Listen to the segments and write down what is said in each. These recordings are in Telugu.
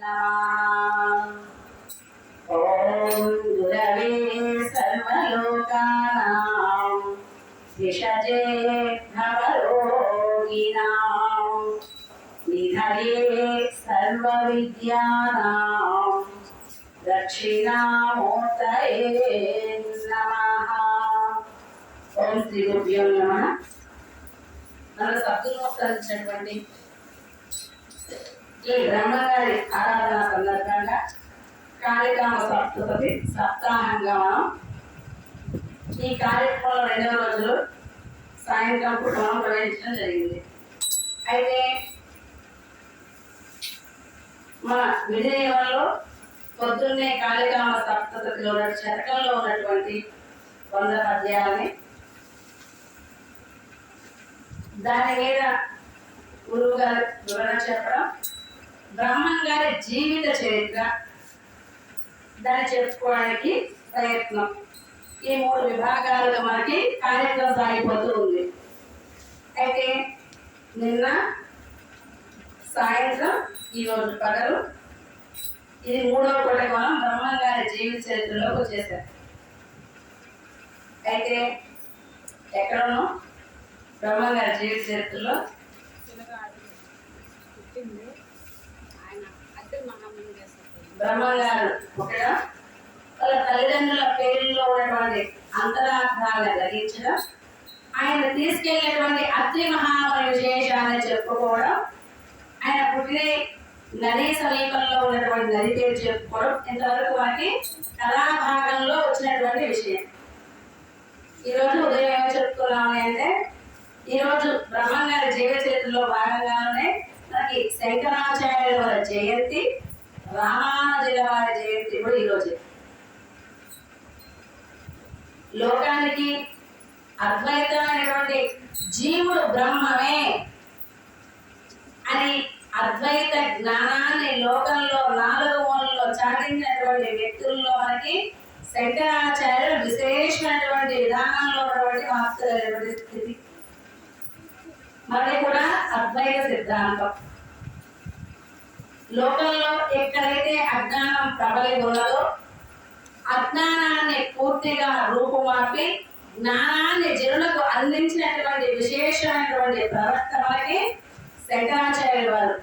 नमः। ॐ गुरवे सर्वलोकानां विषजे भवरोगिणां निधये सर्वविद्यानां दक्षिणामूर्तये नमः। ఓం శ్రీ గురుభ్యో నమః. మన సద్గురుమోత్తరించినటువంటి ఈ బ్రహ్మగారి ఆరాధన సందర్భంగా కాళికామ సప్తపది సప్తాహంగా మనం ఈ కార్యక్రమంలో 2వ రోజులు సాయంత్రం పూట మనం ప్రవేశించడం జరిగింది. అయితే మన విజయవాడలో పొద్దున్నే కాళికామ సప్తపదిలో శతకంలో ఉన్నటువంటి 100 పద్యాలని దాని మీద గురువు గారు వివరణ చెప్పడం, బ్రహ్మం గారి జీవిత చరిత్ర దాన్ని చెప్పుకోవడానికి ప్రయత్నం, ఈ 3 విభాగాలుగా మనకి కార్యక్రమం సాగిపోతూ ఉంది. అయితే నిన్న సాయంత్రం ఈరోజు పగలు ఇది 3వ పూట మనం బ్రహ్మం గారి జీవిత చరిత్రలోకి వచ్చేసారు. అయితే ఎక్కడనో బ్రహ్మం గారి జీవిత చరిత్రలో బ్రహ్మం గారు ఒకగా వాళ్ళ తల్లిదండ్రుల పేర్లలో ఉన్నటువంటి అంతరార్థాలను గ్రహించడం, ఆయన తీసుకెళ్ళినటువంటి అత్రి మహామని విశేషాన్ని చెప్పుకోవడం, ఆయన పుట్టిన నది సమీపంలో ఉన్నటువంటి నది పేరు చెప్పుకోవడం ఇంతవరకు మనకి కళాభాగంలో వచ్చినటువంటి విషయం. ఈరోజు ఉదయం ఏమో చెప్పుకున్నాము అంటే, ఈరోజు బ్రహ్మం గారి జీవిత చరిత్రలో భాగంగానే మనకి శంకరాచార్యుల వారి జయంతి, రామానుజుల వారి జయంతి కూడా ఈరోజు. లోకానికి అద్వైతమైనటువంటి జీవుడు బ్రహ్మమే అని అద్వైత జ్ఞానాన్ని లోకంలో 4 మూలలో చాటించినటువంటి వ్యక్తుల్లో మనకి శంకరాచార్యులు విశేషమైనటువంటి విధానంలో ఉన్నటువంటి మహత్తరమైనటువంటి స్థితి. మరి కూడా అద్వైత సిద్ధాంతం లోకంలో ఎక్కడైతే అజ్ఞానం ప్రబలి ఉన్నదో అజ్ఞానాన్ని పూర్తిగా రూపుమాపి జ్ఞానాన్ని జనులకు అందించినటువంటి విశేషమైనటువంటి ప్రవక్త మనకి శంకరాచార్యుల వారు.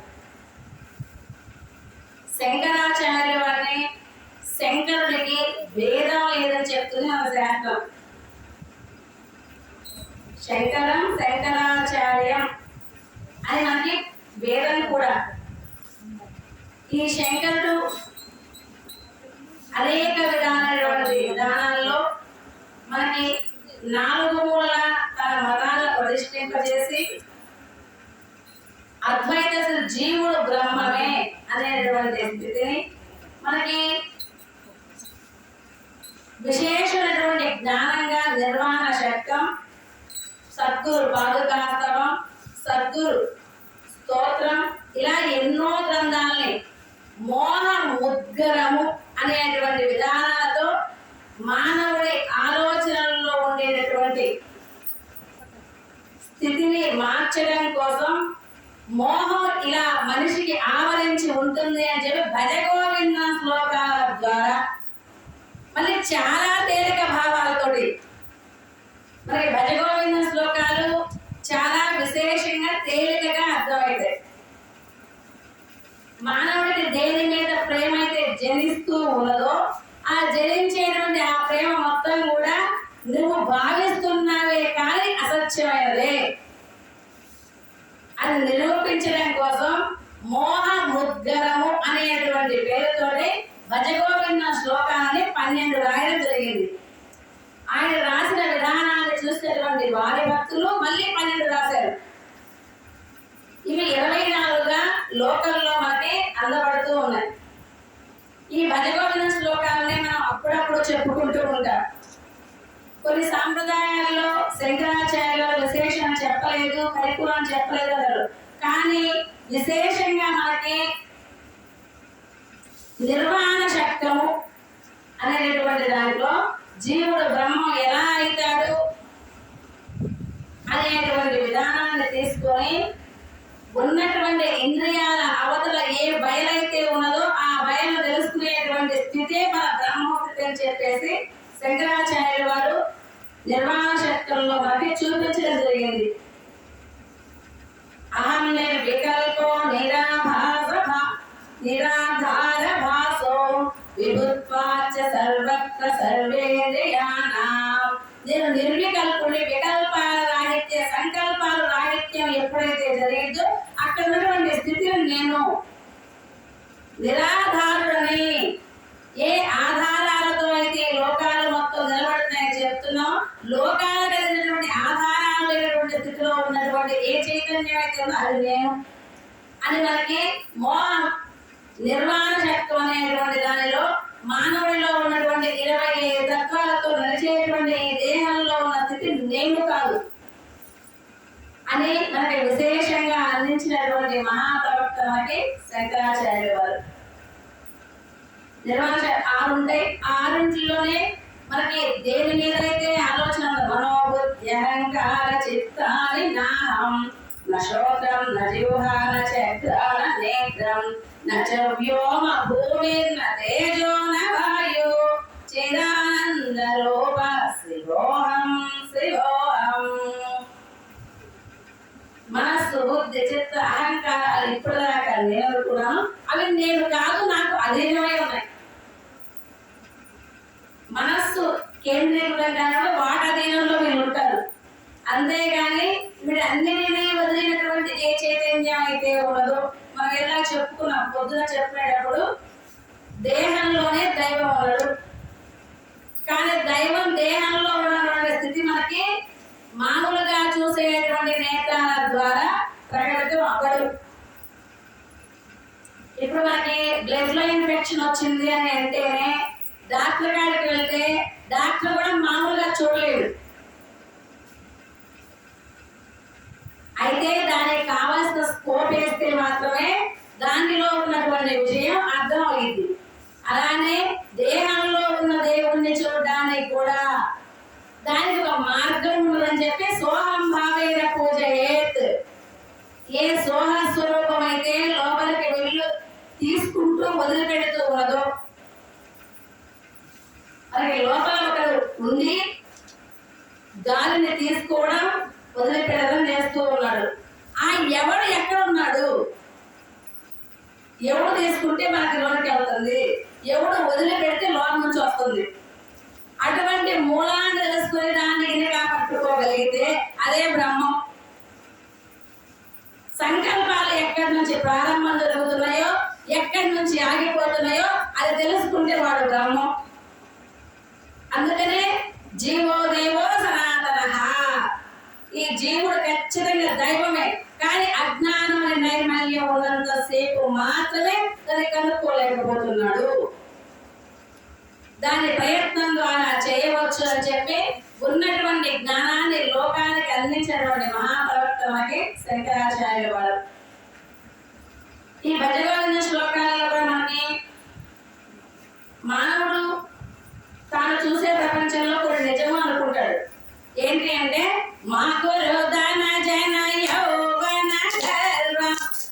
శంకరాచార్యుల వారిని శంకరుడికి వేదం లేదని చెప్తుంది మన శాస్త్రం. శంకరం శంకరాచార్యం అని మనకి వేదం కూడా. ఈ శంకరుడు అనేక విధానమైనటువంటి విధానాల్లో మనకి 4 మూల తన మతాలను ప్రతిష్ఠింపజేసి అద్వైత జీవుడు బ్రహ్మమే అనేటువంటి స్థితిని మనకి విశేషమైనటువంటి జ్ఞానంగా నిర్వాణ శక్తం, సద్గురు పాదుకాస్తవం, సద్గురు స్తోత్రం, ఇలా ఎన్నో గ్రంథాలని మోహ ముద్గరము అనేటువంటి విధానాలతో మానవుడి ఆలోచనల్లో ఉండేటటువంటి స్థితిని మార్చడం కోసం మోహం ఇలా మనిషికి ఆవరించి ఉంటుంది అని చెప్పి భజగోవింద శ్లోకాల ద్వారా మళ్ళీ చాలా తేలిక భావాలతోటి మనకి భజగోవింద శ్లోకాలు చాలా విశేషంగా తేలికగా అర్థమవుతాయి. మానవుడికి దేని మీద ప్రేమ అయితే జనిస్తూ ఉన్నదో ఆ జనించేటువంటి ఆ ప్రేమ మొత్తం కూడా నువ్వు భావిస్తున్నావే కానీ అసత్యమైనదే అని నిరూపించడం కోసం మోహ ముద్గరము అనేటువంటి పేరుతోటి భజగోవింద శ్లోకాలని 12 రాయడం జరిగింది. ఆయన రాసిన విధానాన్ని చూసినటువంటి వారి భక్తులు మళ్ళీ 12 రాశారు. ఇవి 24గా లోకంలో మనకి అందబడుతూ ఉన్నాయి. ఈ భజగోవింద శ్లోకాలని మనం అప్పుడప్పుడు చెప్పుకుంటూ ఉంటాం. కొన్ని సాంప్రదాయాల్లో శంకరాచార్యులు విశేషం చెప్పలేదు, పరిపూర్ణం చెప్పలేదు అన్నారు. కానీ విశేషంగా మనకి నిర్వాణ శక్తము అనేటువంటి దాంట్లో జీవుడు బ్రహ్మం ఎలా అవుతాడు అనేటువంటి విధానాన్ని తీసుకొని ఉన్నటువంటి ఇంద్రియాల అవతల ఏ బయలైతే ఉన్నదో నిర్వాణ శక్తుల్లో మనకి చూపించడం జరిగింది. అహం నిర్వికల్పో నిరాధార భాసో విభుత్వాచ సర్వత్ర సర్వేంద్రియాణాం. నేను నిర్వికల్పుని, వికల్పాల రాహిత్య, సంకల్పాల రాహిత్యం ఎప్పుడైతే జరిగిందో అక్కడ ఉన్నటువంటి స్థితిని నేను నిరాధారుడని. ఏ ఆధారాలతో అయితే లోకాలు మొత్తం నిలబడుతున్నాయని చెప్తున్నాం, లోకాలు కలిగినటువంటి ఆధారాలు లేనటువంటి స్థితిలో ఉన్నటువంటి ఏ చైతన్యం అయితే ఉందో అది నేను అని మనకి నిర్వాణ శక్తం అనేటువంటి దానిలో మానవుడిలో ఉన్నటువంటి 25 తత్వాలతో నడిచేటువంటి ఈ దేహంలో ఉన్న స్థితి నేను కాదు అని మనకి విశేషంగా అందించినటువంటి మహాప్రవక్త మనకి శంకరాచార్య వారు. నిర్వాణ 6 ఉంటాయి. ఆ 6లోనే మనకి దేని మీద అయితే ఆలోచన మనోబుద్ధి అహంకార చిత్తాని నాహం నశోకం నజిహ్వా నచక్రాన నేత్రం నచ వ్యోమ భూమిర్న తేజో న వాయు చిదానంద రూప శివోహం శివోహం. మనస్సు బుద్ధి చిత్త అహంకారాలు ఇప్పుడు దాకా నేను అనుకున్నాను, అవి నేను కాదు, నాకు అధీనమై ఉన్నాయి. మనస్సు కేంద్రీకృతంగా వాటి అధీనంలో మీరు ఉంటారు, అంతేగాని మీరు అన్నిటినీ వదిలినటువంటి ఏ చైతన్యం అయితే ఉన్నదో మనం ఎలా చెప్పుకున్నాం, పొద్దున చెప్పేటప్పుడు దేహంలోనే దైవం ఉన్నాడు. కానీ దైవం దేహంలో ఉన్నటువంటి స్థితి మనకి మామూలుగా చూసేటువంటి నేత్రాల ద్వారా ప్రకటితం అవ్వడు. ఇప్పుడు మనకి బ్లడ్ లో ఇన్ఫెక్షన్ వచ్చింది అని అంటేనే డాక్టర్ గారికి వెళ్తే డాక్టర్ కూడా మామూలుగా చూడలేడు. అయితే దానికి కావాల్సిన స్కోప్ వేస్తే మాత్రమే దానిలో ఉన్నటువంటి విషయం అర్థం అయింది. అలానే దేహంలో ఉన్న దేవుణ్ణి చూడడానికి కూడా దానికి ఒక మార్గం ఉన్నదని చెప్పి సోహం భావేన పూజ ఏత్. ఏ సోహ స్వరూపం అయితే లోపలికి వెళ్ళి తీసుకుంటూ వదిలిపెడుతూ ఉన్నదో, మనకి లోపల ఒకడు ఉండి గాలిని తీసుకోవడం వదిలిపెట్టడం చేస్తూ ఉన్నాడు. ఆ ఎవడు ఎక్కడ ఉన్నాడు, ఎవడు తీసుకుంటే మనకి లోనికి వెళ్తుంది, ఎవడు వదిలిపెడితే లోపల నుంచి వస్తుంది. అటువంటి మూలాన్ని తెలుసుకుని దాన్ని ఇదిగా పట్టుకోగలిగితే అదే బ్రహ్మం. సంకల్పాలు ఎక్కడి నుంచి ప్రారంభం జరుగుతున్నాయో, ఎక్కడి నుంచి ఆగిపోతున్నాయో అది తెలుసుకుంటే వాడు బ్రహ్మం. అందుకనే జీవో దేవో సనాతన. ఈ జీవుడు ఖచ్చితంగా దైవమే, కానీ అజ్ఞానం అనే నైర్మల్యం ఉన్నంత సేపు మాత్రమే దాన్ని కనుక్కోలేకపోతున్నాడు. దాని ప్రయత్నం ద్వారా చేయవచ్చు అని చెప్పి ఉన్నటువంటి జ్ఞానాన్ని లోకానికి అందించినటువంటి మహాప్రవక్త మనకి శంకరాచార్య వారు. ఈ భజగోవింద శ్లోకాలలో కూడా మనకి మానవుడు తాను చూసే ప్రపంచంలో కొన్ని నిజము అనుకుంటాడు. ఏంటి అంటే మాకు ధన జన యౌవన గర్వ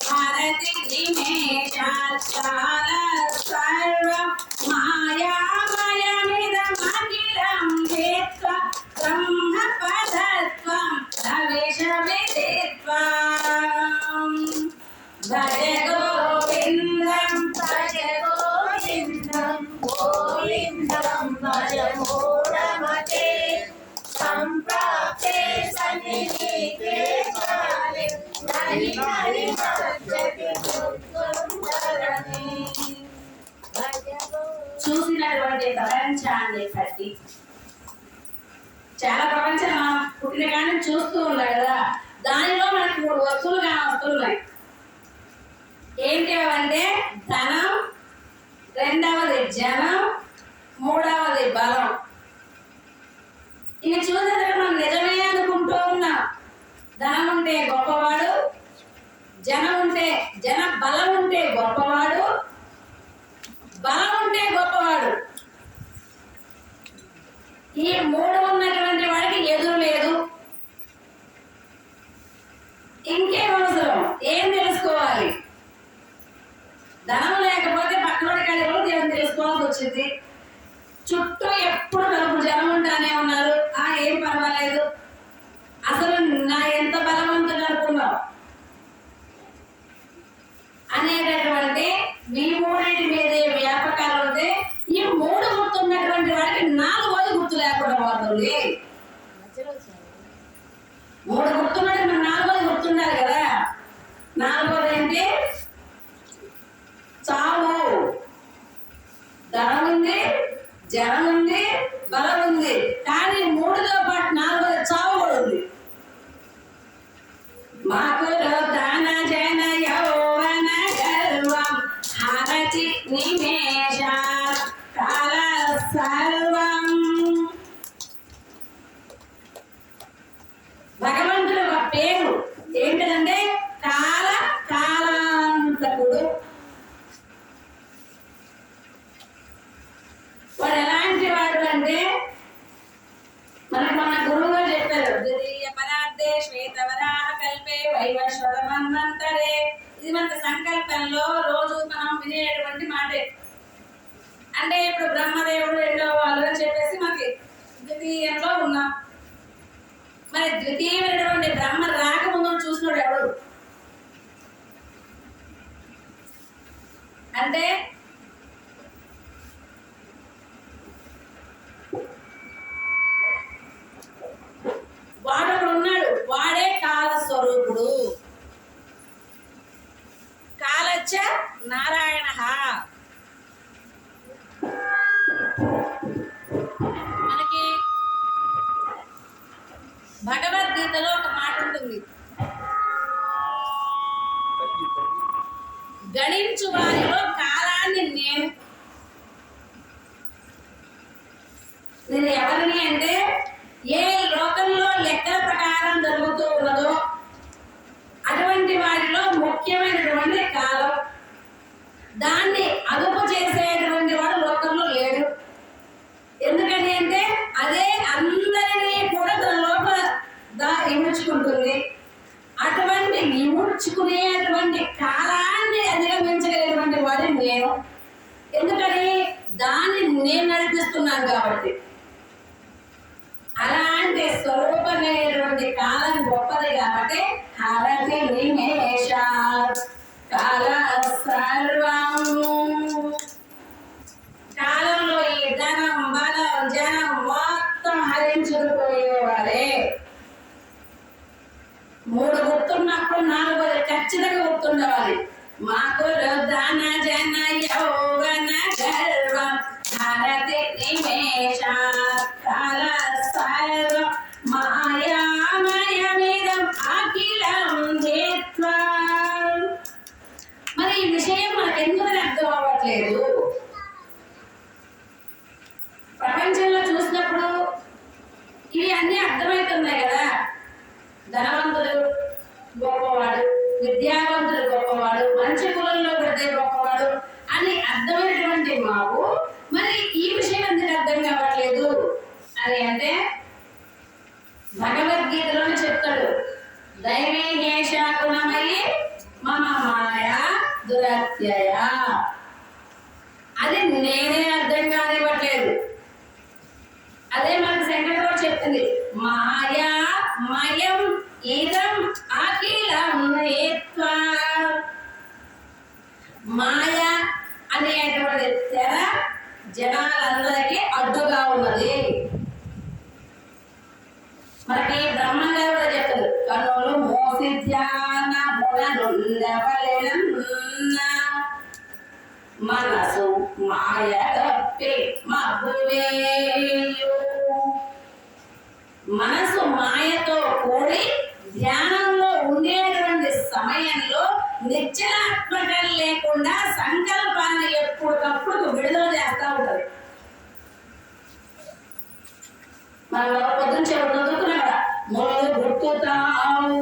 భారతి నిమేషాల సర్వ మాయామయమిదమఖిలం వేత్వ బ్రహ్మ పదత్వం ప్రవేశ విదిత్వం. భజ గోవిందం భజ గోవిందం గోవిందం భజ మూఢమతే సంప్రాప్తే సన్నిహితే కాలే నహి నహి మజ్జతి దుఃఖంకరణి. చూసినటువంటి ప్రపంచాన్ని బట్టి చాలా ప్రపంచం మనం పుట్టిన కానీ చూస్తూ ఉన్నాడు కదా, దానిలో మనకి 3 వస్తువులు కానీ వస్తున్నాయి. ఏంటి అవంటే ధనం, రెండవది జనం, మూడవది బలం. ఇవి చూసేది మనం నిజమే అనుకుంటూ ఉన్నాం. ధనం ఉంటే గొప్పవాడు, జనం ఉంటే బలం ఉంటే గొప్పవాడు, బలం ఉంటే గొప్పవాడు. ఈ 3 ఉన్నటువంటి వాడికి ఎదురు లేదు. ఇంకేం అవసరం, ఏం తెలుసుకోవాలి? ధనం లేకపోతే పక్కనోడి కాడిలో దేవుని తెలుసుకోవాల్సి వచ్చింది. చుట్టూ ఎప్పుడు నలుగురు జనం ఉంటానే ఉన్నారు, ఏం జనం ఉంది, బలం ఉంది, కానీ 3తో పాటు 4వ చావు కూడా ఉంది. మాకు దాన జన యౌవన గర్వం హరతి నిమేష కాల సర్వం. భగవంతుడు ఒక పేరు ఏంటంటే కాలాంతకుడు. వాడు ఎలాంటి వాడు అంటే మనకు మన గురువు గారు చెప్పారు, ద్వితీయ పరార్థే శ్వేతవరాహ కల్పే వైవస్వత మన్వంతరే. ఇది మనకు సంకల్పంలో రోజు మనం వినేటువంటి మాటే. అంటే ఇప్పుడు బ్రహ్మదేవుడు 2వ వాళ్ళు అని చెప్పేసి మనకి ద్వితీయంలో ఉన్నాం. మరి ద్వితీయమైనటువంటి బ్రహ్మ రాకముందు చూసినాడు ఎవడు అంటే వాడొకడు ఉన్నాడు, వాడే కాల స్వరూపుడు. కాలచ్చ నారాయణ. మనకి భగవద్గీతలో ఒక మాట ఉంటుంది, గణించు వారిలో కాలాన్ని నేను ఎవరిని అంటే ఏ లోకంలో లెక్కల ప్రకారం జరుగుతూ ఉన్నదో అటువంటి వాటిలో ముఖ్యమైనటువంటి కాలం. దాన్ని అదుపు చేసేటువంటి వాడు లోకంలో లేడు. ఎందుకని అంటే అదే అందరినీ కూడా తన లోపల ఇముడ్చుకుంటుంది. అటువంటి ఇముడ్చుకునేటువంటి కాలాన్ని అధిగమించగలిగినటువంటి వాడు నేను. ఎందుకని దాన్ని నేను నడిపిస్తున్నాను కాబట్టి. అలాంటి స్వరూపమైనటువంటి కాలం గొప్పది కాబట్టి హరతి నిమేష కాల సర్వం. కాలంలో ఈ ధనం బలం జనం మొత్తం హరించుకుపోయేవాడే. 3 గుర్తున్నప్పుడు 4వది ఖచ్చితంగా గుర్తుండవాలి. మాకు దాన జన యౌవన గర్వం హరతి నిమేష కాల సర్వం మాయామయమిదం అఖిలం జిత్వా. మరి ఈ విషయం మనకు ఎందుకు అర్థం అవ్వట్లేదు? ప్రపంచంలో చూసినప్పుడు ఇవి అన్నీ అర్థమవుతున్నాయి కదా. ధనవంతుడు గొప్పవాడు, విద్యావంతుడు గొప్పవాడు, మంచి కులంలో పెడితే గొప్పవాడు అని అర్థమైనటువంటి మాకు మరి ఈ విషయం ఎందుకు అర్థం కావట్లేదు అని అంటే భగవద్గీతలోనే చెప్తాడు, దైవీహేష గుణమయి మమ మాయ దురత్యయ. అది నేనే అర్థం కానివ్వట్లేదు. అదే మనకు శంకరుడు చెప్తుంది, మాయా మయం ఇదం అఖిలం జిత్వా. మాయ అనేటువంటి తెర జనాలందరికీ అడ్డుగా ఉన్నది. మనకి బ్రహ్మంగారు కూడా చెప్తారు, కన్నులు మోసి ధ్యాన మనసు మాయ తప్పి మగువేయు. మనసు మాయతో కూడి ధ్యానంలో ఉండేటువంటి సమయంలో నిశ్చలాత్మకం లేకుండా సంకల్పాన్ని ఎప్పటికప్పుడు విడుదల చేస్తూ ఉంటారు. మనం పొద్దున చదువుతున్నాం కదా, మొదలు గుర్తుతావు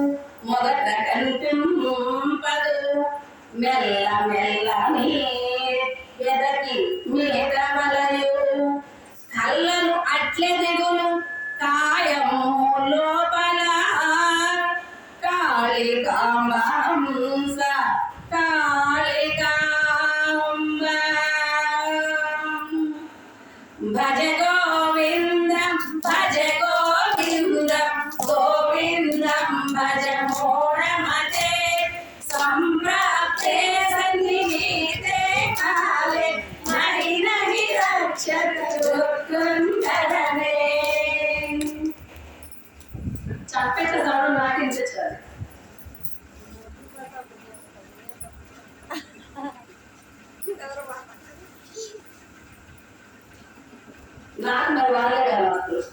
మొదట కనిపింపదు మెల్ల మెల్లని ఎదకి మీద వలయు కళ్ళను అట్లే దిగులు కాయము లోపల కాళికాంబ కాళికాంబ. భజ గోవిందం భజ గోవిందం గోవిందం భజ మోడమతే సంప్రాప్తే సన్నిహితే కాలే నహి నహి రక్షతు దుర్గంధరనే. చప్పట్ల సౌండ్ నాకించాలి. నాకు మరి వాళ్ళే కదా వస్తారు.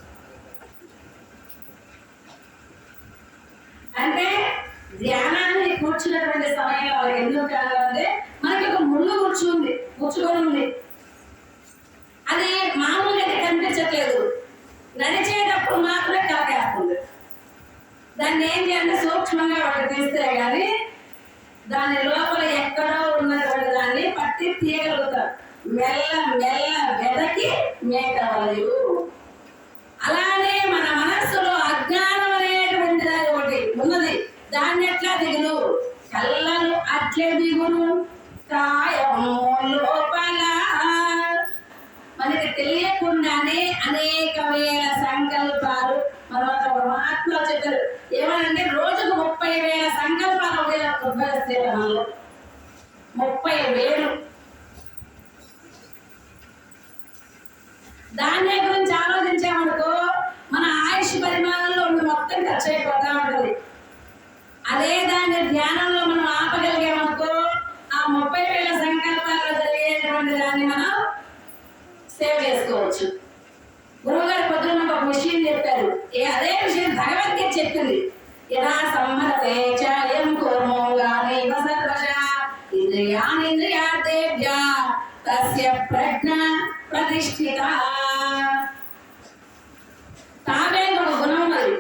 అంటే ధ్యానాన్ని కూర్చున్నటువంటి సమయంలో వాళ్ళకి ఎందుకు కావాలంటే మనకి ఒక ముళ్ళు కూర్చుకొని ఉంది. అది మామూలుగా అయితే కనిపించట్లేదు, నడిచేటప్పుడు మాత్రమే కలకేస్తుంది. దాన్ని ఏం చేయాలంటే సూక్ష్మంగా వాటి తీస్తే కానీ దాని లోపల ఎక్కడో ఉన్నటువంటి దాన్ని పట్టి తీయగలుగుతారు. మెల్ల మెల్ల వెదకి మేకవలయు. అలానే మన మనస్సులో అజ్ఞానం అనేటువంటి దాని ఒకటి ఉన్నది. దాన్ని ఎట్లా దిగులు కళ్ళను అట్లే దిగును కాయము లోపల. మనకి తెలియకుండానే అనేక వేల సంకల్పాలు మన మహాత్మ చెప్పారు. ఏమనంటే రోజుకు 30,000 సంకల్పాలు ఉద్భవిస్తే మనలో 30,000. దాన్ని గురించి ఆలోచించామనుకో మన ఆయుష్ పరిమాణంలో మొత్తం ఖర్చు అయిపోతా ఉంటుంది. అదే దాన్ని ధ్యానంలో మనం ఆపగలిగామనుకో ఆ 30,000 సంకల్పాలు జరిగేటువంటి దాన్ని మనం సేవ్ చేసుకోవచ్చు. గురువుగారు పొద్దున్న ఒక విషయం చెప్పారు. అదే విషయం భగవద్గీత చెప్పింది. యదా సంహరతే చయం కుర్మోగాని వసర్వశ ఇంద్రియాణింద్రియార్థేభ్య తస్య ప్రజ్ఞ ప్రతిష్ఠిత. తాబేలు ఒక గుణం ఉన్నది.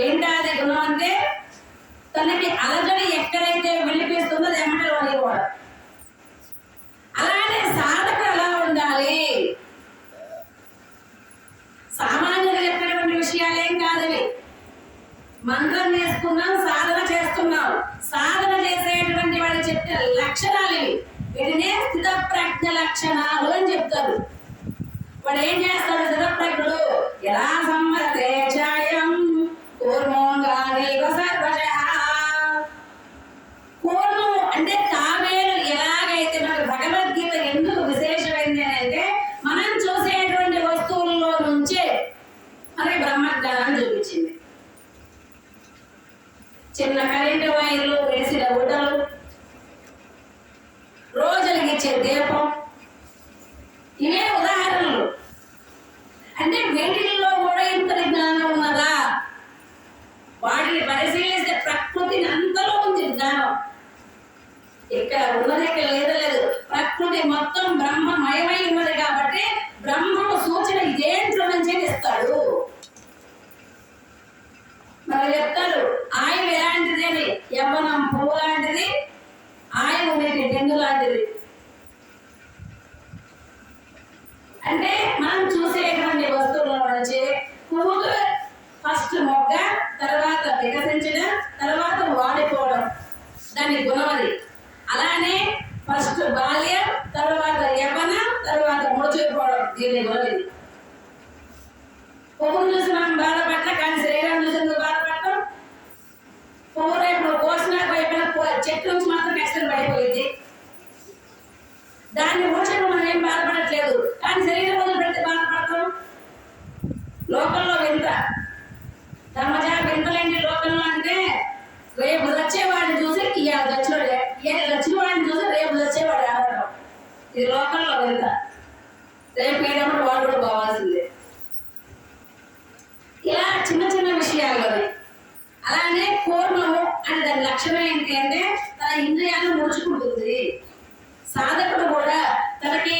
ఏంటది గుణం అంటే తనకి అలజడి ఎక్కడైతే వినిపిస్తుందో అది ఎమ్మటే వదిలిపోవడం. అలానే సాధకుడు ఎలా ఉండాలి? సామాన్యులు చెప్పినటువంటి విషయాలేం కాదవి. మంత్రం నేర్చుకున్నాం, సాధన చేస్తున్నాం. సాధన చేసేటువంటి వాడు చెప్పిన లక్షణాలు ఇవి. వీటినే స్థిత ప్రజ్ఞ లక్షణాలు అని చెప్తారు. వాడు ఏం చేస్తాడు? స్థితప్రజ్ఞుడు ఎలా సంహరతే చాయం కూర్మోంగాని వసర్వశ. కూర్మం అంటే తాబేలు. ఎలాగైతే మనకు భగవద్గీత ఎందుకు విశేషమైంది అని అంటే మనం చూసేటువంటి వస్తువుల్లో నుంచే మనకి బ్రహ్మజ్ఞానాన్ని చూపించింది. చిన్న కరెంటు వైర్లు, వేసిన గుడ్డలు, రోజులకి ఇచ్చే దీపం, ఇవే ఉదాహరణలు. అంటే వీటిల్లో కూడా ఇంత జ్ఞానం ఉన్నదా? వాటిని పరిశీలిస్తే ప్రకృతిని అంతలో ఉంది జ్ఞానం. ఇక్కడ ఉన్నది ఇక్కడ లేదు. ప్రకృతి మొత్తం బ్రహ్మమయమై ఉన్నది కాబట్టి బ్రహ్మము సూచన దేంట్లో నుంచే ఇస్తాడు. మరి చెప్తారు ఆయువు ఎలాంటిది అని. యవ్వనం పువ్వు లాంటిది, ఆయువు మీకు డెంగు లాంటిది. అంటే మనం చూసేటువంటి వస్తువుల నుంచి పువ్వుకు ఫస్ట్ మొగ్గ, తర్వాత వికసించడం, తర్వాత వాడిపోవడం దాని గుణం అది. అలానే ఫస్ట్ బాల్యం, తర్వాత యవ్వనం, తర్వాత ముడిచిపోవడం దీని గుణం ఇది. పువ్వును చూసి మనం బాధపడతాం, కానీ శరీరం చూసి ఎందుకు బాధపడతాం? పువ్వు రేపు కోసినా అయిపోయిన చెట్టు నుంచి మాత్రం కష్టం పడిపోయింది. దాన్ని ఊడ్చడం మనం ఏం బాధపడట్లేదు, కానీ శరీరం వదిలి పెడితే బాధపడతాం. లోకంలో వింత ధర్మజ వింతలేంటి లోకంలో అంటే రేపు వచ్చేవాడిని చూసి ఇవాళ వచ్చిన వాడిని చూసి రేపు వచ్చేవాడు ఆడటం. ఇది లోకంలో వింత. రేపు వేయడం వాడు కూడా పోవాల్సిందే. ఇలా చిన్న చిన్న విషయాల్లోనే. అలానే కూర్మము అని దాని లక్షణం ఏంటి అంటే తన ఇంద్రియాలను ముడుచుకుంటుంది. సాధకుడు కూడా తనకి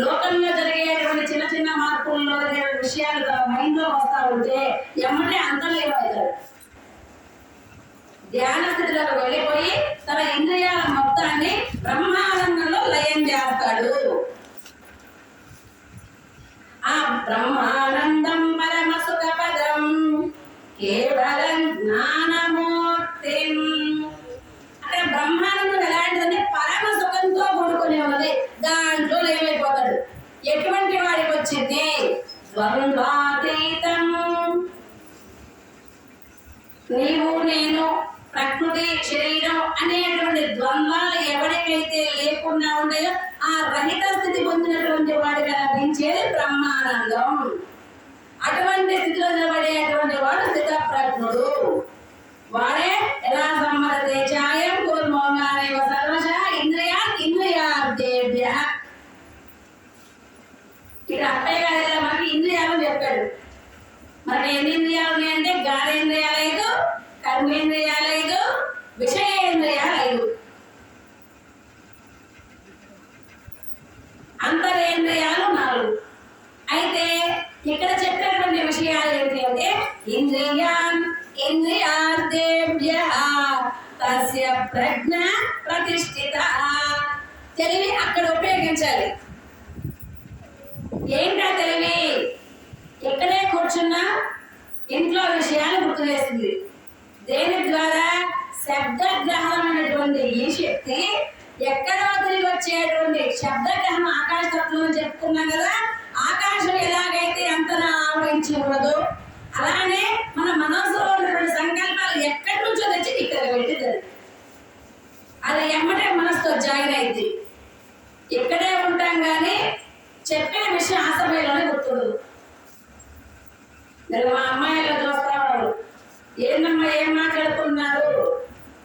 లోకంలో జరిగేటువంటి చిన్న చిన్న మార్పుల్లో విషయాలు తన మైండ్ లో వస్తా ఉంటే ఎమ్మటే అంతర్లీనమవుతాడు. ధ్యాన స్థితిలోకి వెళ్ళిపోయి తన ఇంద్రియాల మొత్తాన్ని బ్రహ్మానందంలో లయం చేస్తాడు. ఆ బ్రహ్మానందం పరమ సుఖ పదం కేవలం జ్ఞానమూర్తి. అక్కడ బ్రహ్మానందం ఎలాంటిదంటే పరమ సుఖంతో కూడుకుని ఉన్నది. దాంట్లో ఏమైపోతాడు? ఎటువంటి వాడికి వచ్చింది? ద్వంద్వాతీతం. నీవు నేను ప్రకృతి శరీరం అనేటువంటి ద్వంద్వాలు ఎవరికైతే లేకుండా ఉన్నాయో ఆ రహిత స్థితి పొందినటువంటి వాడిగా లభించేది బ్రహ్మానందం. అటువంటి స్థితిలో నిలబడేటువంటి వాడు స్థిత ప్రజ్ఞుడు. వాడే ఎలా సంహరతే చాయం కూర్మోంగాని సర్వశ ఇంద్రియార్థేభ్య. ఇక్కడ అప్పయ్య గారు మనకి మనకి ఎన్ని ఇంద్రియాలు ఉన్నాయంటే జ్ఞానేంద్రియాలు 5, కర్మేంద్రియాలు 5, విషయేంద్రియాలు 5, అంతరేంద్రియాలు 4. అయితే ఇక్కడ చెప్పేటువంటి విషయాలు ఏంటి అంటే ఇంద్రియార్థేభ్యః తస్య ప్రజ్ఞ ప్రతిష్ఠిత. తెలివి అక్కడ ఉపయోగించాలి. ఏంటా తెలివి? ఎక్కడే కూర్చున్నా ఇంట్లో విషయాలు గుర్తు చేస్తుంది. దేని ద్వారా? శబ్దగ్రహణమైనటువంటి ఈ శక్తి ఎక్కడో తిరిగి వచ్చేటువంటి శబ్దగ్రహణం ఆకాశతత్వం అని చెప్పుకున్నాం కదా. ఆకాశం ఎలాగైతే అంతనా ఆవరించి ఉండదు, అలానే మన మనసులో ఉన్నటువంటి సంకల్పాలు ఎక్కడి నుంచో తెచ్చి ఇక్కడ పెట్టింది. అది ఎమ్మటే మనసుతో జాయిన్ అయింది. ఇక్కడే ఉంటాం కానీ చెప్పిన విషయం ఆ సమయంలోనే గుర్తుండదు. నేను మా అమ్మాయిలో చూస్తా ఉన్నాను, ఏంటమ్మా ఏం మాట్లాడుకున్నారు,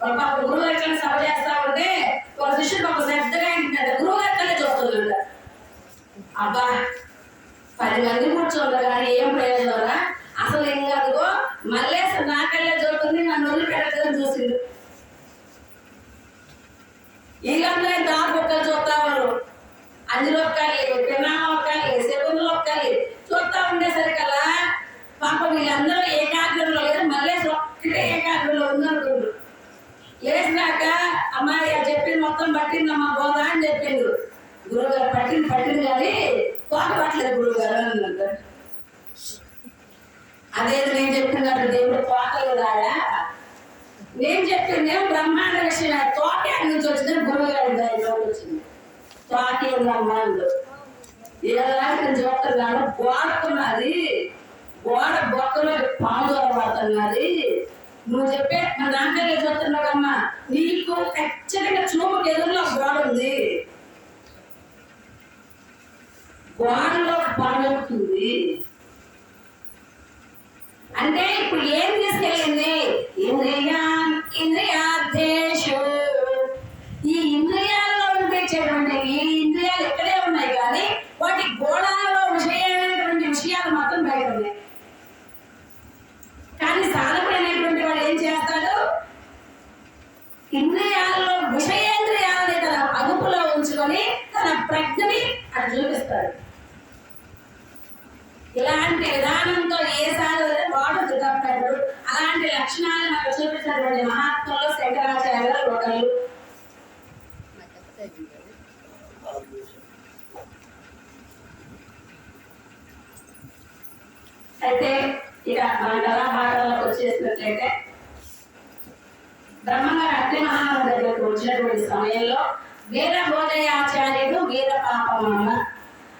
పాప గురువు ఎట్లా సభ చేస్తా ఉంటే ఒక శిష్యుడు పాప శ్రద్ధగా ఇంటున్నాడు, గురువు ఎట్లనే చూస్తుందంట. అబ్బా 10 మంది కూర్చోండి కానీ ఏం ప్రయోజనం? అసలు ఇంకా అదిగో మళ్ళీ అసలు నాకల్లే చూస్తుంది, నన్ను వదిలి పెట్టదని చూసిండు. ఇల్లంతా దాపు ఒక్కలు చూస్తా ఉన్నారు, అందులో ఒక్కలి పిన్నామ ఒక్కలి సెవెన్లో ఒక్కలి చూస్తా ఉండేసరికల్లా పాప వీళ్ళందరూ ఏకాగ్రంలో లేదు, మళ్ళీ ఒక్కటే ఏకాగ్రంలో ఉందనుకుంటు. వేసినాక అమ్మాయి చెప్పింది మొత్తం పట్టిందమ్మా బోధ అని చెప్పిండు. గురువుగారు పట్టింది కానీ తోట పట్టలేదు గురువుగారు అని అంటారు. అదే నేను చెప్తున్నట్టు దేవుడు తోటలు రాడా? నేను చెప్పింది బ్రహ్మాండ విషయం. తోట నుంచి వచ్చింది గురువుగారి దారిలో వచ్చింది. తోట బ్రహ్మాండం ఏలాంటి చూస్తున్నాడు, గోడకున్నది, గోడ బొక్కలో పాము పడుతున్నది. నువ్వు చెప్పే మా నాన్నగారు చూస్తున్నాడమ్మా, నీకు ఖచ్చితంగా చూపుకి ఎదురులో గోడ ఉంది, గోడలో పడుతుంది అంటే ఇప్పుడు ఏం తీసుకెళ్ళింది? ఇంద్రియార్థేషు. ఈ ఇంద్రియాల్లో ఉండిచేటువంటి ఈ ఇంద్రియాలు ఎక్కడే ఉన్నాయి కానీ వాటి గోళాలలో విషయమైనటువంటి విషయాలు మాత్రం బయట ఉన్నాయి. కానీ సాధకుడైనటువంటి వాడు ఏం చేస్తాడు? ఇంద్రియాల్లో విషయేంద్రియాలని తన అదుపులో ఉంచుకొని తన ప్రజ్ఞని అటు చూపిస్తాడు. ఇలాంటి విధానంతో ఏ సాధన వాడు దిగపడ్డాడు. అలాంటి లక్షణాలు మనకు చూపించినటువంటి మహాత్ములు శంకరాచార్య గారు ఒకళ్ళు. అయితే ఇక మన కళాభాగాలకు వచ్చేసినట్లయితే బ్రహ్మంగారు అత్రి మహారాజు దగ్గరకు వచ్చినటువంటి సమయంలో వీరభోజయాచార్యుడు వీరపాపమ్మ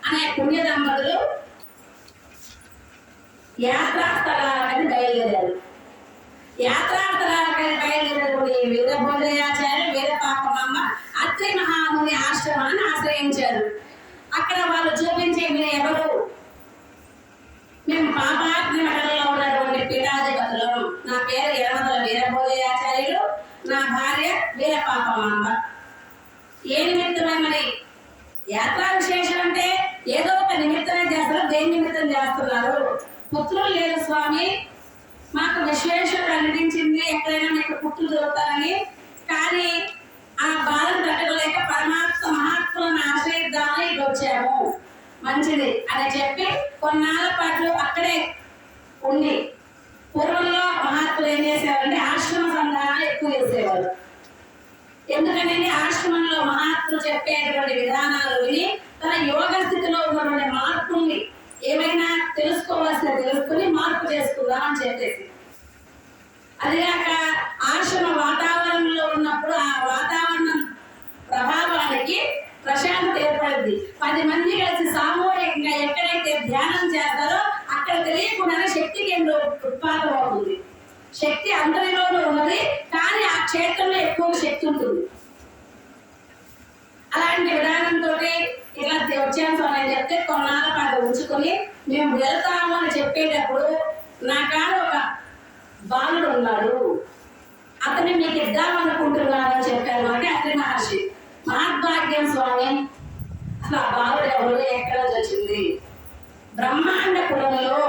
అనే పుణ్య దంపతులు యాత్రాస్థలాలని బయలుదేరారు. యాత్రాస్థలాలని బయలుదేరినటువంటి వీరభోజయాచార్యుడు వీరపాపమ్మ అత్రి మహాముని ఆశ్రమాన్ని ఆశ్రయించారు. అక్కడ వాళ్ళు చూపించే మీరు ఎవరు? మేము పాపాగ్ని మండలంలో ఉన్నటువంటి పీఠాధిపతులను. నా పేరు యనమదల వీరభోజయాచార్యులు, నా భార్య వీరపాపమ్మ. ఏ నిమిత్తమే మరి యాత్రా విశేషం అంటే ఏదో ఒక నిమిత్తమే చేస్తారు. దేని నిమిత్తం చేస్తున్నారు? పుత్రులు లేరు స్వామి, మాకు విశ్వేశ్వరుడు అనిపించింది ఎక్కడైనా మీకు పుత్రులు దొరుకుతారని, కానీ ఆ బాధను తట్టుకోలేక పరమాత్మ మహాత్ములను ఆశ్రయిద్దామని ఇటు వచ్చాము, మంచిది అని చెప్పి కొన్నాళ్ళ పాటు అక్కడే ఉండి, పూర్వంలో మహాత్ములు ఏం చేసేవారంటే ఆశ్రమ సంధానాలు ఎక్కువ చేసేవారు. ఎందుకంటే ఆశ్రమంలో మహాత్ములు చెప్పేటువంటి విధానాలు విని తన యోగ స్థితిలో ఉన్నటువంటి మార్పుల్ని ఏమైనా తెలుసుకోవాల్సిన తెలుసుకుని మార్పు చేసుకుందాం అని చెప్పేసి, అదిగాక ఆశ్రమ వాతావరణంలో ఉన్నప్పుడు ఆ వాతావరణం ప్రభావానికి ప్రశాంతత ఏర్పడింది. 10 మంది కలిసి సామూహికంగా ఎక్కడైతే ధ్యానం చేస్తారో అక్కడ తెలియకుండానే శక్తి కేంద్రం ఉత్పాదం అవుతుంది. శక్తి అందరిలోనూ ఉన్నది, కానీ ఆ క్షేత్రంలో ఎక్కువ శక్తి ఉంటుంది. అలాంటి విధానంతో ఇలా వచ్చాను స్వామి అని చెప్తే కొన్నాళ్ళ పాటు ఉంచుకొని మేము వెళ్తాము అని చెప్పేటప్పుడు నా కాడ ఒక బాలుడు ఉన్నాడు, అతన్ని మీకు ఇద్దామనుకుంటున్నాను అని చెప్పారు మనకి అత్రి మహర్షి. మహాద్భాగ్యం స్వామి, అసలు ఆ బాలుడు ఎవరు, ఎక్కడ వచ్చింది? బ్రహ్మాండ కులంలో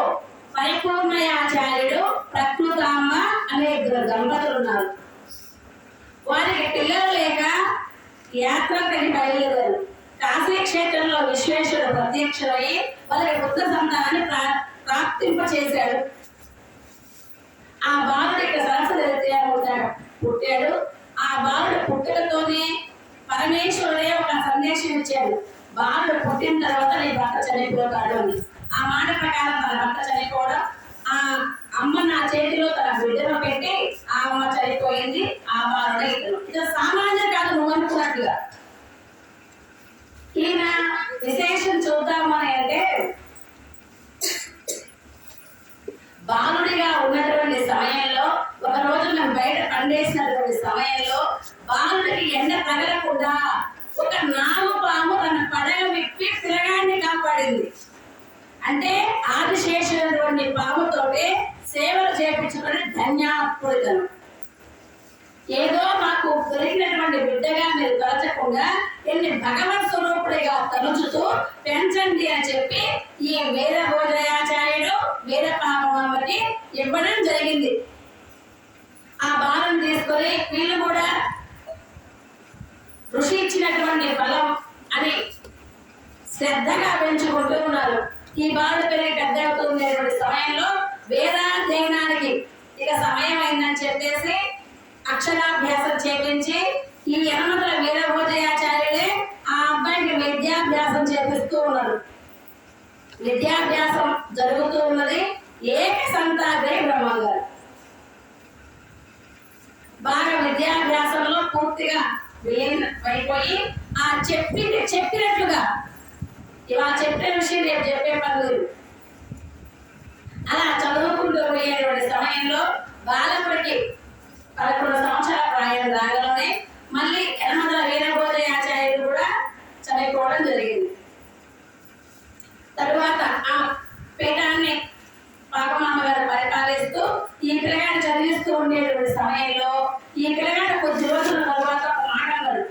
పరిపూర్ణయాచార్యుడు, ప్రకృతాంబ అనే ఇద్దరు దంపతులు ఉన్నారు. వారికి పిల్లలు లేక యాత్రకని బయలుదేరారు. కాశీ క్షేత్రంలో విశ్వేశ్వరుడు ప్రత్యక్షమై వాళ్ళకి పుత్ర సంతానాన్ని ప్రాప్తింప చేశాడు. ఆ బాలుడు ఇక్కడ సరస్వతి పుట్టాడు. ఆ బాలుడు పుట్టుకతోనే పరమేశ్వరుడే ఒక సందేశం ఇచ్చాడు. బాలుడు పుట్టిన తర్వాత నీ భర్త చనిపోతాడు అని. ఆ మాట ప్రకారం తన భర్త చనిపోవడం, ఆ అమ్మ నా చేతిలో తన బిడ్డను పెట్టి ఆ అమ్మ చనిపోయింది. ఆ బాలుడే ఇతను. ఇతను సామాన్యం కాదు నువ్వు అనుకున్నట్టుగా. ఈయన విశేషం చూద్దామని అంటే బాలుడిగా ఉన్నటువంటి సమయంలో ఒక రోజు మేము బయట పండేసినటువంటి సమయంలో బాలుడికి ఎండ తగలకుండా ఒక నాగుపాము తన పడగ విప్పి పిల్లగాన్ని కాపాడింది. అంటే ఆదిశేషుడైనటువంటి పాముతోటే సేవలు చేపించుకుని ధన్యాత్ముడితను. ఏదో మాకు దొరికినటువంటి బిడ్డగా మీరు తలచకుండా ఎన్ని భగవత్ స్వరూపుడిగా తలుచుతూ పెంచండి అని చెప్పి ఈ వీరభోజయాచార్యుడు వీరపాపమ్మకి ఇవ్వడం జరిగింది. ఆ బాలను తీసుకొని వీళ్ళు కూడా ఋషి ఇచ్చినటువంటి ఫలం అని శ్రద్ధగా పెంచుకుంటూ ఉన్నారు. ఈ బాలుడు పెరిగి పెద్ద అవుతున్నటువంటి సమయంలో వేదాధ్యయనానికి ఇక సమయం అయిందని చెప్పేసి అక్షరాభ్యాసం చేపించి ఈ యనమతుల వీరభోజయాచార్యుడే ఆ అబ్బాయికి విద్యాభ్యాసం చేపిస్తూ ఉన్నారు. విద్యాభ్యాసం జరుగుతూ ఉన్నది. ఏక సంతాగ్రే బ్రహ్మంగారు బాగా విద్యాభ్యాసంలో పూర్తిగా అయిపోయి ఆ చెప్పినట్లుగా ఇలా చెప్పే విషయం రేపు చెప్పే పని లేదు. అలా చదువుకుంటూ పోయేటువంటి సమయంలో బాలకుడికి 11 సంవత్సరాల ప్రాయం రాగలనే మళ్ళీ యనమతుల వీరభోజయాచార్యుడు కూడా చనిపోవడం జరిగింది. తరువాత ఆ పీఠాన్ని పాపమామ గారు పరిపాలిస్తూ ఈ పిల్లగాడు చదివిస్తూ ఉండేటువంటి సమయంలో ఈ పిల్లగాడు కొద్ది రోజుల తర్వాత ఒక మాట అన్నాడు,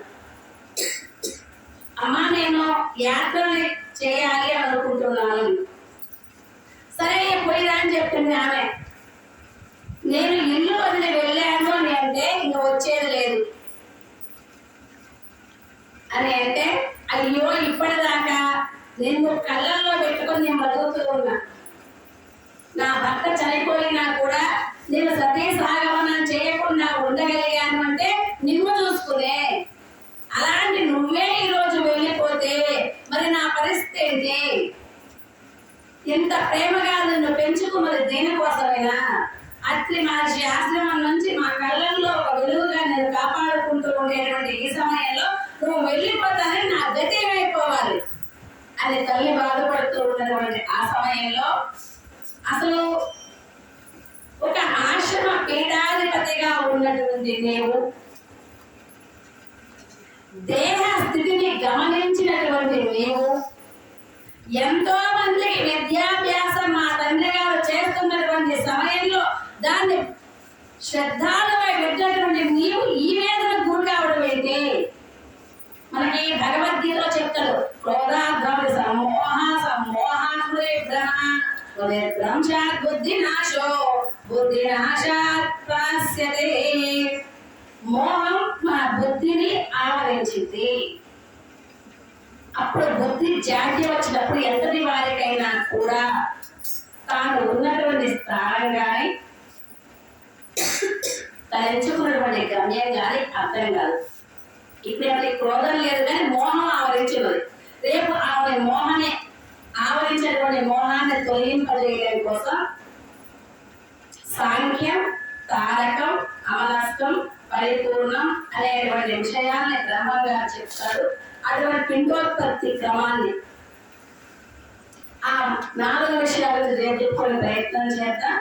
అమ్మా నేను యాత్రని చేయాలి అనుకుంటున్నాను. సరే పోయిరా అని చెప్పింది ఆమె. నేను ఇల్లు వదిలి వెళ్ళాను అని అంటే ఇంక వచ్చేది లేదు అని అంటే, అయ్యో ఇప్పటిదాకా నేను కళ్ళల్లో పెట్టుకొని నేను బతుకుతూ ఉన్నా. నా భర్త చనిపోయినా కూడా నేను సతీ సాగమనం చేయకుండా ఉండగలిగాను అంటే నిన్ను చూసుకునే. అలాంటి నువ్వే ఈరోజు వెళ్ళిపోతే మరి నా పరిస్థితి ఏంటి? ఇంత ప్రేమగా నిన్ను పెంచుకున్నది దేనికోసమైనా? అత్రి మహర్షి ఆశ్రమం నుంచి మా కళ్ళల్లో ఒక వెలుగుగా నేను కాపాడుకుంటూ ఉండేటువంటి ఈ సమయంలో నువ్వు వెళ్ళిపోతానని నా గతి ఏమైపోవాలి అని తల్లి బాధపడుతూ ఉన్నటువంటి ఆ సమయంలో అసలు ఒక ఆశ్రమ పీఠాధిపతిగా ఉన్నటువంటి నీవు దేహ స్థితిని గమనించినటువంటి నీవు ఎంతో మందికి విద్యాభ్యాసం మా తండ్రి గారు చేస్తున్నటువంటి సమయంలో దాన్ని శ్రద్ధాలుగా పెట్టినటువంటి నీవు ఈ వేదన గురి కావడం ఏంటి? మనకి భగవద్గీతలో చెప్తాడు, క్రోధాద్భవి సమ్మోహ సమ్మోహాన్ముదే భ్రమశాత్ బుద్ధినాశో బుద్ధినాశాత్ ప్రస్యతే. మోహం మన బుద్ధిని ఆవరించింది. అప్పుడు బుద్ధి జాడ్యం వచ్చినప్పుడు ఎంతటి వారికైనా కూడా తాను ఉన్నటువంటి స్థానం కానీ తను ఎంచుకున్నటువంటి గమ్యం కానీ అర్థం కాదు. ఇప్పుడు అతని క్రోధం లేదు కానీ మోహం ఆవరించినది. రేపు ఆవిడ మోహనే ఆవరించినటువంటి మోహాన్ని తొలగింపజేయడం కోసం సాంఖ్యం, తారకం, అమనస్కం, పరిపూర్ణం అనేటువంటి విషయాన్ని బ్రహ్మంగా చెప్తాడు. అటువంటి పిండోత్పత్తి క్రమాన్ని ఆ 4 విషయాలు చెప్పుకునే ప్రయత్నం చేద్దాం.